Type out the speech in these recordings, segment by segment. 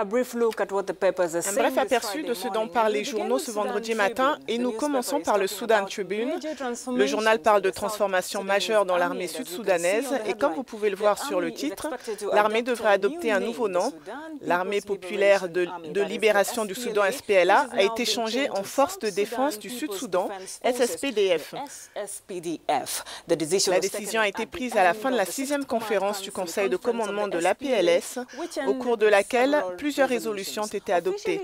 Un bref aperçu de ce dont parlent les journaux ce vendredi matin et nous commençons par le Sudan Tribune. Le journal parle de transformations majeures dans l'armée sud-soudanaise et comme vous pouvez le voir sur le titre, l'armée devrait adopter un nouveau nom. L'armée populaire de libération du Soudan SPLA a été changée en Force de défense du Sud-Soudan, SSPDF. La décision a été prise à la fin de la 6e conférence du Conseil de commandement de l'APLS, au cours de laquelle plusieurs résolutions ont été adoptées.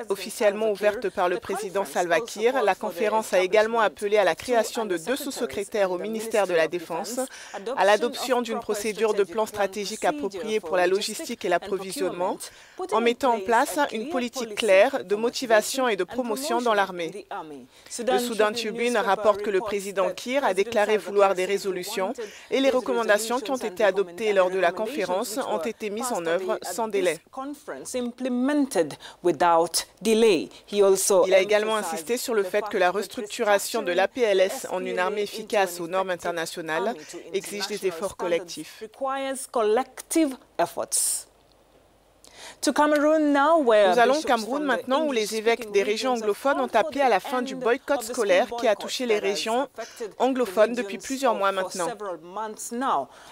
Officiellement ouverte par le président Salva Kiir, la conférence a également appelé à la création de 2 sous-secrétaires au ministère de la Défense, à l'adoption d'une procédure de plan stratégique appropriée pour la logistique et l'approvisionnement, en mettant en place une politique claire de motivation et de promotion dans l'armée. Le Sudan Tribune rapporte que le président Kiir a déclaré vouloir des résolutions et les recommandations qui ont été adoptées lors de la conférence ont été mises en œuvre sans délai. Il a également insisté sur le fait que la restructuration de l'APLS en une armée efficace aux normes internationales exige des efforts collectifs. Nous allons au Cameroun maintenant où les évêques des régions anglophones ont appelé à la fin du boycott scolaire qui a touché les régions anglophones depuis plusieurs mois maintenant.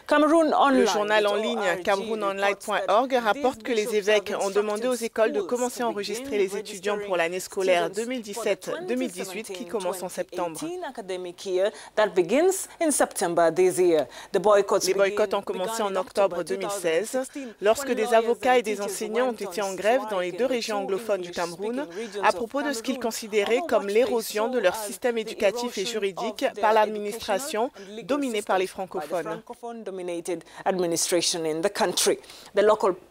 Le journal en ligne cameroononline.org rapporte que les évêques ont demandé aux écoles de commencer à enregistrer les étudiants pour l'année scolaire 2017-2018 qui commence en septembre. Les boycotts ont commencé en octobre 2016 lorsque des avocats et des enseignants ont été en grève dans les 2 régions anglophones du Cameroun à propos de ce qu'ils considéraient comme l'érosion de leur système éducatif et juridique par l'administration dominée par les francophones.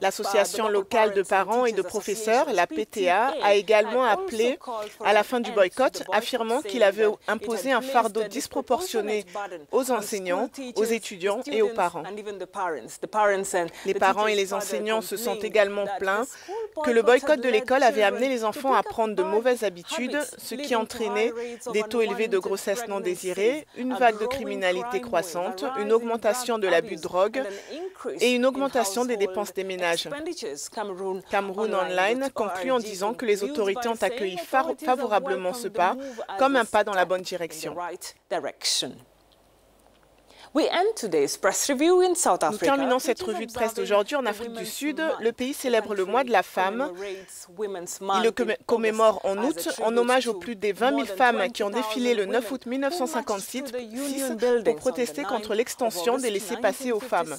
L'association locale de parents et de professeurs, la PTA, a également appelé à la fin du boycott, affirmant qu'il avait imposé un fardeau disproportionné aux enseignants, aux étudiants et aux parents. Les parents et les enseignants se sont également plaints que le boycott de l'école avait amené les enfants à prendre de mauvaises habitudes, ce qui entraînait des taux élevés de grossesse non désirée, une vague de criminalité croissante, une augmentation de l'abus de drogue et une augmentation des dépenses des ménages. Cameroon Online conclut en disant que les autorités ont accueilli favorablement ce pas comme un pas dans la bonne direction. Nous terminons cette revue de presse d'aujourd'hui en Afrique du Sud. Le pays célèbre le mois de la femme. Il le commémore en août en hommage aux plus de 20 000 femmes qui ont défilé le 9 août 1956 pour protester contre l'extension des laissez-passer aux femmes.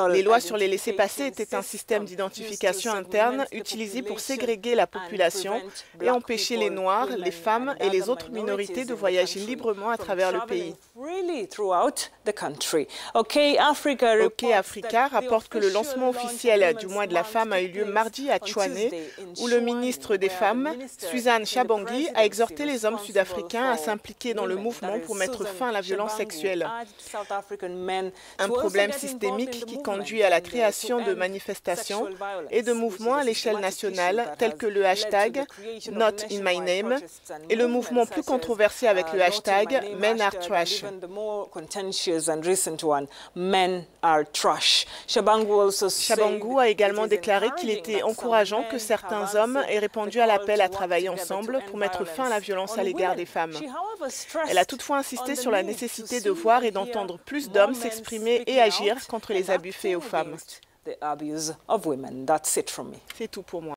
Les lois sur les laissez-passer étaient un système d'identification interne utilisé pour ségréguer la population et empêcher les Noirs, les femmes et les autres minorités de voyager librement à travers le pays. OK Africa rapporte que le lancement officiel du mois de la femme a eu lieu mardi à Tchouané, où le ministre des Femmes, Suzanne Chabangui, a exhorté les hommes sud-africains à s'impliquer dans le mouvement pour mettre fin à la violence sexuelle. Un problème systémique qui conduit à la création de manifestations et de mouvements à l'échelle nationale, tels que le hashtag Not in my name et le mouvement plus controversé avec le hashtag Men are trash. Chabangu a également déclaré qu'il était encourageant que certains hommes aient répondu à l'appel à travailler ensemble pour mettre fin à la violence à l'égard des femmes. Elle a toutefois insisté sur la nécessité de voir et d'entendre plus d'hommes s'exprimer et agir contre les abus faits aux femmes. C'est tout pour moi.